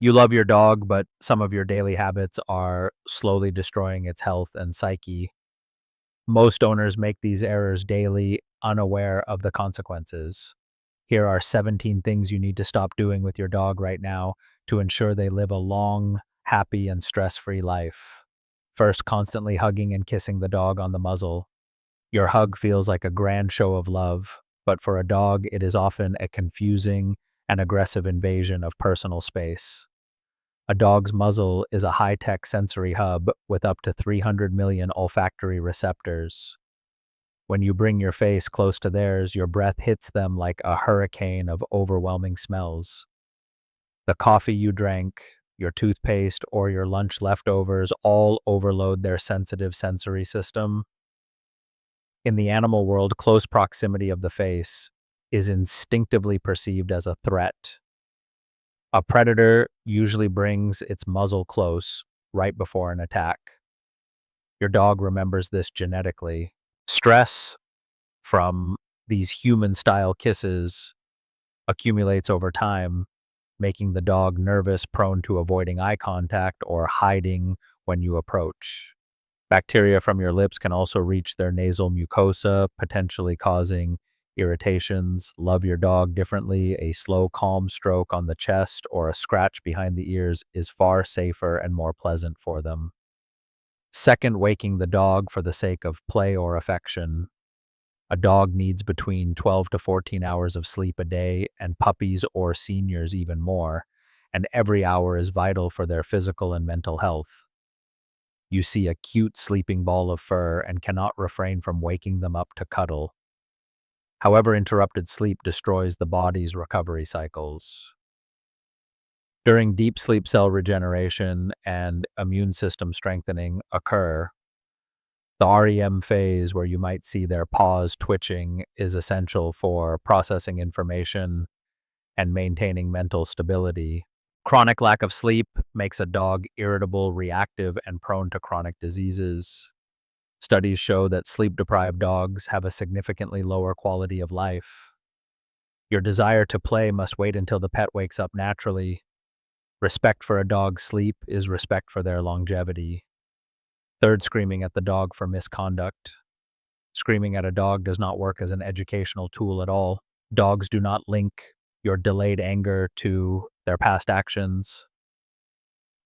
You love your dog, but some of your daily habits are slowly destroying its health and psyche. Most owners make these errors daily, unaware of the consequences. Here are 17 things you need to stop doing with your dog right now to ensure they live a long, happy, and stress-free life. First, constantly hugging and kissing the dog on the muzzle. Your hug feels like a grand show of love, but for a dog, it is often a confusing and aggressive invasion of personal space. A dog's muzzle is a high-tech sensory hub with up to 300 million olfactory receptors. When you bring your face close to theirs, your breath hits them like a hurricane of overwhelming smells. The coffee you drank, your toothpaste, or your lunch leftovers all overload their sensitive sensory system. In the animal world, close proximity of the face is instinctively perceived as a threat. A predator usually brings its muzzle close right before an attack. Your dog remembers this genetically. Stress from these human-style kisses accumulates over time, making the dog nervous, prone to avoiding eye contact or hiding when you approach. Bacteria from your lips can also reach their nasal mucosa, potentially causing irritations. Love your dog differently. A slow, calm stroke on the chest or a scratch behind the ears is far safer and more pleasant for them. Second, waking the dog for the sake of play or affection. A dog needs between 12 to 14 hours of sleep a day, and puppies or seniors even more, and every hour is vital for their physical and mental health. You see a cute sleeping ball of fur and cannot refrain from waking them up to cuddle. However, interrupted sleep destroys the body's recovery cycles. During deep sleep, cell regeneration and immune system strengthening occur. The REM phase, where you might see their paws twitching, is essential for processing information and maintaining mental stability. Chronic lack of sleep makes a dog irritable, reactive, and prone to chronic diseases. Studies show that sleep-deprived dogs have a significantly lower quality of life. Your desire to play must wait until the pet wakes up naturally. Respect for a dog's sleep is respect for their longevity. Third, screaming at the dog for misconduct. Screaming at a dog does not work as an educational tool at all. Dogs do not link your delayed anger to their past actions.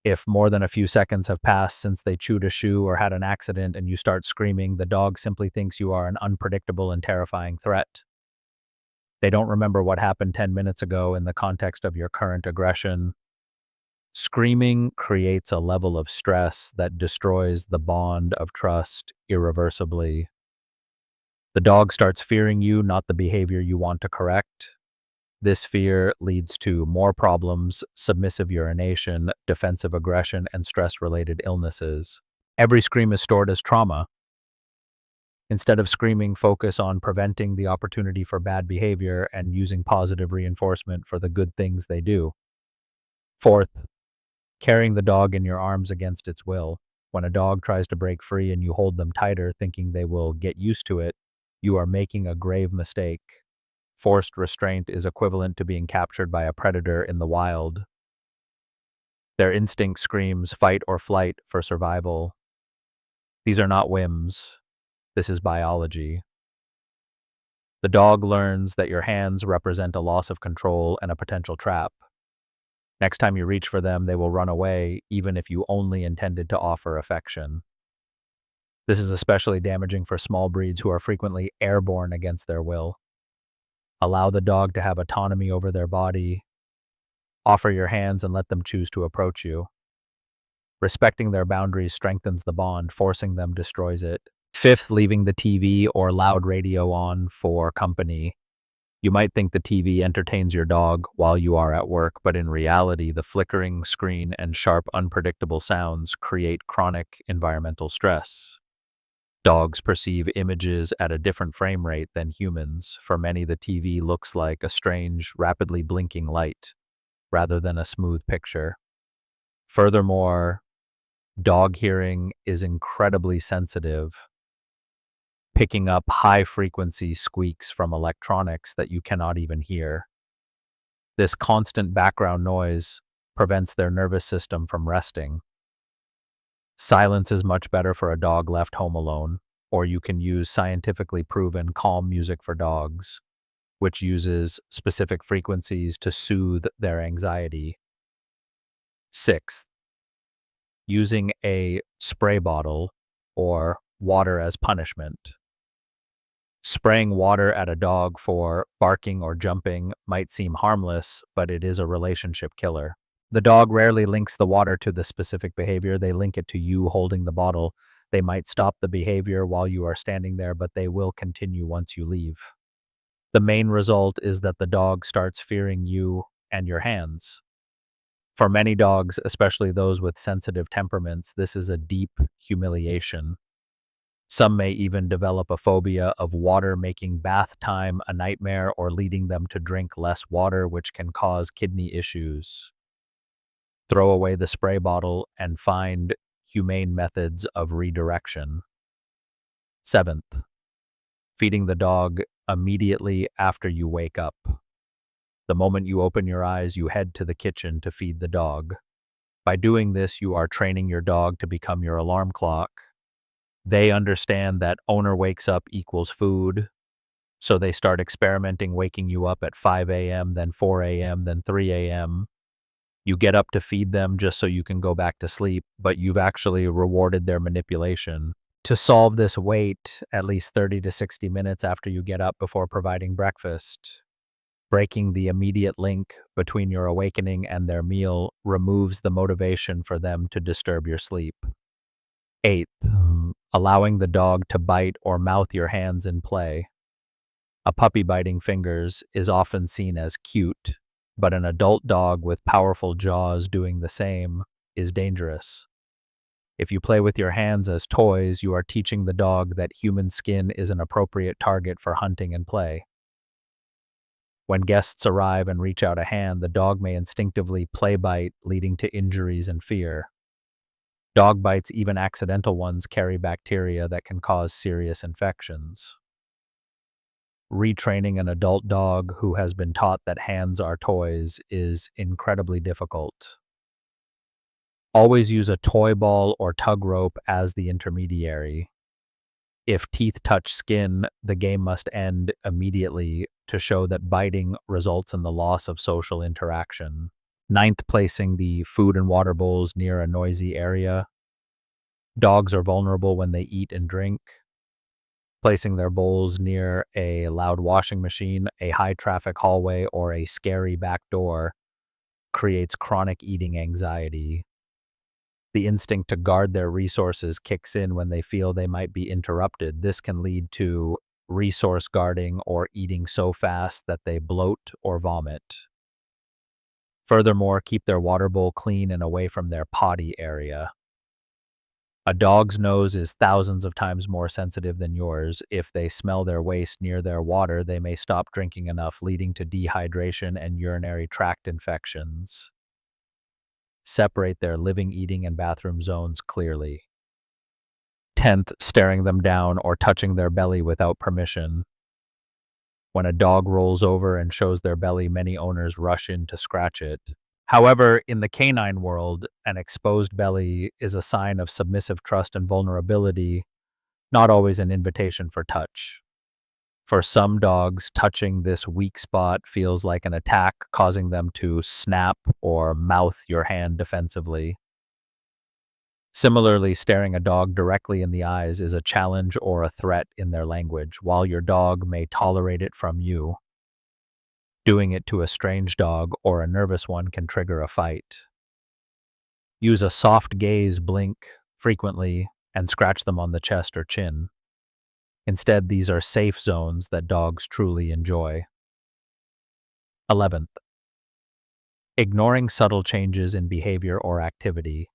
If more than a few seconds have passed since they chewed a shoe or had an accident and you start screaming, the dog simply thinks you are an unpredictable and terrifying threat. They don't remember what happened 10 minutes ago in the context of your current aggression. Screaming creates a level of stress that destroys the bond of trust irreversibly. The dog starts fearing you, not the behavior you want to correct. This fear leads to more problems, submissive urination, defensive aggression, and stress-related illnesses. Every scream is stored as trauma. Instead of screaming, focus on preventing the opportunity for bad behavior and using positive reinforcement for the good things they do. Fourth, carrying the dog in your arms against its will. When a dog tries to break free and you hold them tighter, thinking they will get used to it, you are making a grave mistake. Forced restraint is equivalent to being captured by a predator in the wild. Their instinct screams fight or flight for survival. These are not whims. This is biology. The dog learns that your hands represent a loss of control and a potential trap. Next time you reach for them, they will run away, even if you only intended to offer affection. This is especially damaging for small breeds who are frequently airborne against their will. Allow the dog to have autonomy over their body. Offer your hands and let them choose to approach you. Respecting their boundaries strengthens the bond, forcing them destroys it. Fifth, leaving the TV or loud radio on for company. You might think the TV entertains your dog while you are at work, but in reality, the flickering screen and sharp, unpredictable sounds create chronic environmental stress. Dogs perceive images at a different frame rate than humans. For many, the TV looks like a strange, rapidly blinking light, rather than a smooth picture. Furthermore, dog hearing is incredibly sensitive, picking up high-frequency squeaks from electronics that you cannot even hear. This constant background noise prevents their nervous system from resting. Silence is much better for a dog left home alone, or you can use scientifically proven calm music for dogs, which uses specific frequencies to soothe their anxiety. Sixth, using a spray bottle or water as punishment. Spraying water at a dog for barking or jumping might seem harmless, but it is a relationship killer. The dog rarely links the water to the specific behavior, they link it to you holding the bottle. They might stop the behavior while you are standing there, but they will continue once you leave. The main result is that the dog starts fearing you and your hands. For many dogs, especially those with sensitive temperaments, this is a deep humiliation. Some may even develop a phobia of water, making bath time a nightmare or leading them to drink less water, which can cause kidney issues. Throw away the spray bottle and find humane methods of redirection. Seventh, feeding the dog immediately after you wake up. The moment you open your eyes, you head to the kitchen to feed the dog. By doing this, you are training your dog to become your alarm clock. They understand that owner wakes up equals food, so they start experimenting, waking you up at 5 a.m., then 4 a.m., then 3 a.m. You get up to feed them just so you can go back to sleep, but you've actually rewarded their manipulation. To solve this, wait at least 30 to 60 minutes after you get up before providing breakfast. Breaking the immediate link between your awakening and their meal removes the motivation for them to disturb your sleep. Eighth, allowing the dog to bite or mouth your hands in play. A puppy biting fingers is often seen as cute, but an adult dog with powerful jaws doing the same is dangerous. If you play with your hands as toys, you are teaching the dog that human skin is an appropriate target for hunting and play. When guests arrive and reach out a hand, the dog may instinctively play bite, leading to injuries and fear. Dog bites, even accidental ones, carry bacteria that can cause serious infections. Retraining an adult dog who has been taught that hands are toys is incredibly difficult. Always use a toy ball or tug rope as the intermediary. If teeth touch skin, the game must end immediately to show that biting results in the loss of social interaction. Ninth, placing the food and water bowls near a noisy area. Dogs are vulnerable when they eat and drink. Placing their bowls near a loud washing machine, a high-traffic hallway, or a scary back door creates chronic eating anxiety. The instinct to guard their resources kicks in when they feel they might be interrupted. This can lead to resource guarding or eating so fast that they bloat or vomit. Furthermore, keep their water bowl clean and away from their potty area. A dog's nose is thousands of times more sensitive than yours. If they smell their waste near their water, they may stop drinking enough, leading to dehydration and urinary tract infections. Separate their living, eating, and bathroom zones clearly. 10th, staring them down or touching their belly without permission. When a dog rolls over and shows their belly, many owners rush in to scratch it. However, in the canine world, an exposed belly is a sign of submissive trust and vulnerability, not always an invitation for touch. For some dogs, touching this weak spot feels like an attack, causing them to snap or mouth your hand defensively. Similarly, staring a dog directly in the eyes is a challenge or a threat in their language, while your dog may tolerate it from you. Doing it to a strange dog or a nervous one can trigger a fight. Use a soft gaze, blink frequently, and scratch them on the chest or chin. Instead, these are safe zones that dogs truly enjoy. 11th, ignoring subtle changes in behavior or activity.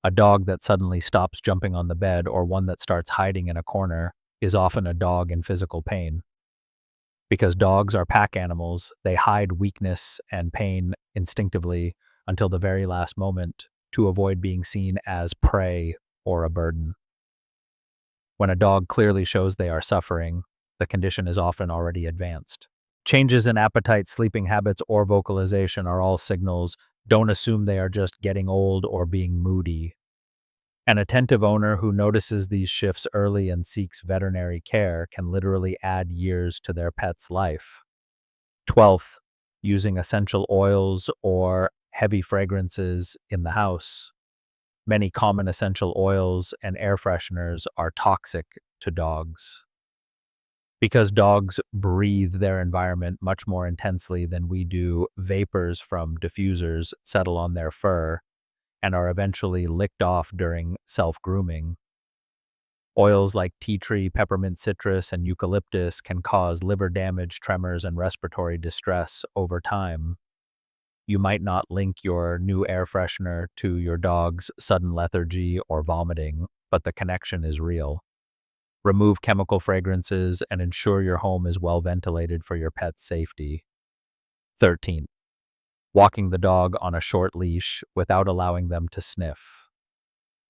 A dog that suddenly stops jumping on the bed or one that starts hiding in a corner is often a dog in physical pain. Because dogs are pack animals, they hide weakness and pain instinctively until the very last moment to avoid being seen as prey or a burden. When a dog clearly shows they are suffering, the condition is often already advanced. Changes in appetite, sleeping habits, or vocalization are all signals Don't assume they are just getting old or being moody. An attentive owner who notices these shifts early and seeks veterinary care can literally add years to their pet's life. 12th, using essential oils or heavy fragrances in the house. Many common essential oils and air fresheners are toxic to dogs. Because dogs breathe their environment much more intensely than we do, vapors from diffusers settle on their fur and are eventually licked off during self-grooming. Oils like tea tree, peppermint citrus, and eucalyptus can cause liver damage, tremors, and respiratory distress over time. You might not link your new air freshener to your dog's sudden lethargy or vomiting, but the connection is real. Remove chemical fragrances and ensure your home is well ventilated for your pet's safety. 13. Walking the dog on a short leash without allowing them to sniff.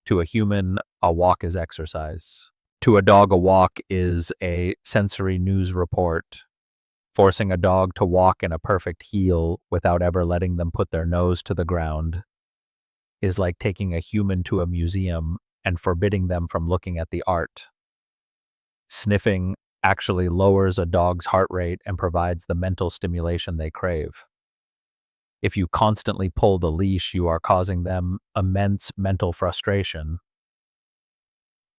To a human, a walk is exercise. To a dog, a walk is a sensory news report. Forcing a dog to walk in a perfect heel without ever letting them put their nose to the ground is like taking a human to a museum and forbidding them from looking at the art. Sniffing actually lowers a dog's heart rate and provides the mental stimulation they crave. If you constantly pull the leash, you are causing them immense mental frustration.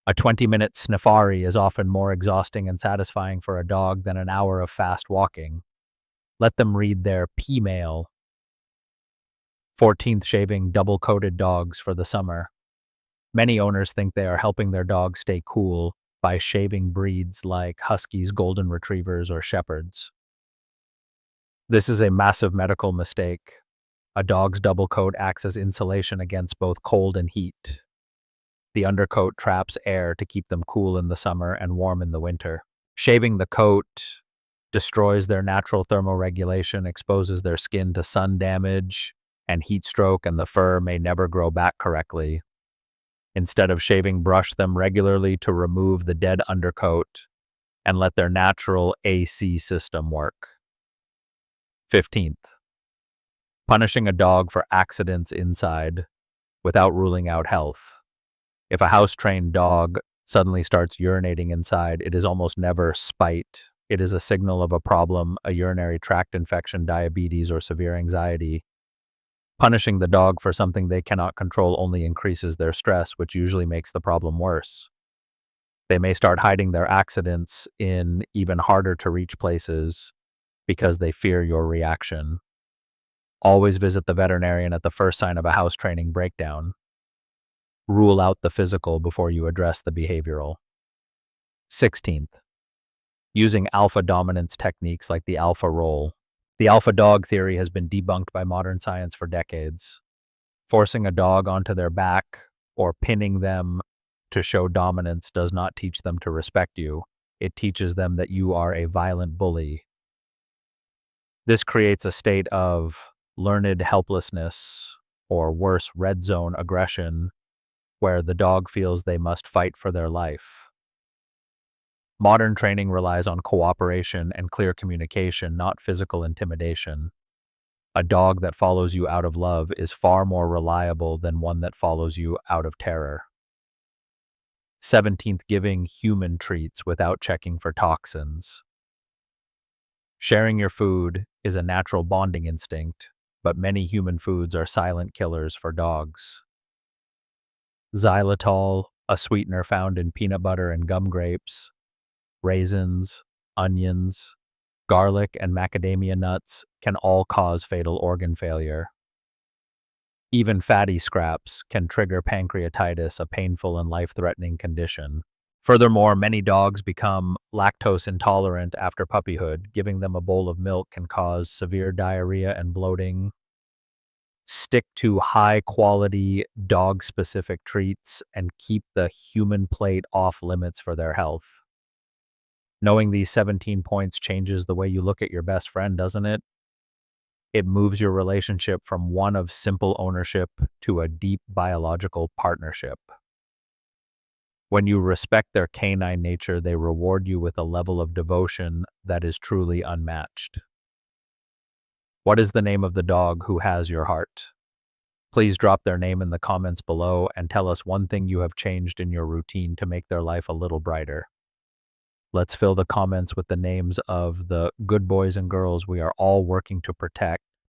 A 20-minute Sniffari is often more exhausting and satisfying for a dog than an hour of fast walking. Let them read their P-mail. 14th, shaving double-coated dogs for the summer. Many owners think they are helping their dogs stay cool by shaving breeds like Huskies, Golden Retrievers, or Shepherds. This is a massive medical mistake. A dog's double coat acts as insulation against both cold and heat. The undercoat traps air to keep them cool in the summer and warm in the winter. Shaving the coat destroys their natural thermoregulation, exposes their skin to sun damage and heat stroke, and the fur may never grow back correctly. Instead of shaving, brush them regularly to remove the dead undercoat and let their natural AC system work. 15th, punishing a dog for accidents inside without ruling out health. If a house-trained dog suddenly starts urinating inside, it is almost never spite. It is a signal of a problem, a urinary tract infection, diabetes, or severe anxiety. Punishing the dog for something they cannot control only increases their stress, which usually makes the problem worse. They may start hiding their accidents in even harder to reach places because they fear your reaction. Always visit the veterinarian at the first sign of a house training breakdown. Rule out the physical before you address the behavioral. 16th, using alpha dominance techniques like the alpha role. The alpha dog theory has been debunked by modern science for decades. Forcing a dog onto their back or pinning them to show dominance does not teach them to respect you. It teaches them that you are a violent bully. This creates a state of learned helplessness, or worse, red zone aggression, where the dog feels they must fight for their life. Modern training relies on cooperation and clear communication, not physical intimidation. A dog that follows you out of love is far more reliable than one that follows you out of terror. 17th, giving human treats without checking for toxins. Sharing your food is a natural bonding instinct, but many human foods are silent killers for dogs. Xylitol, a sweetener found in peanut butter and gum grapes, raisins, onions, garlic, and macadamia nuts can all cause fatal organ failure. Even fatty scraps can trigger pancreatitis, a painful and life-threatening condition. Furthermore, many dogs become lactose intolerant after puppyhood. Giving them a bowl of milk can cause severe diarrhea and bloating. Stick to high-quality, dog-specific treats and keep the human plate off limits for their health. Knowing these 17 points changes the way you look at your best friend, doesn't it? It moves your relationship from one of simple ownership to a deep biological partnership. When you respect their canine nature, they reward you with a level of devotion that is truly unmatched. What is the name of the dog who has your heart? Please drop their name in the comments below and tell us one thing you have changed in your routine to make their life a little brighter. Let's fill the comments with the names of the good boys and girls we are all working to protect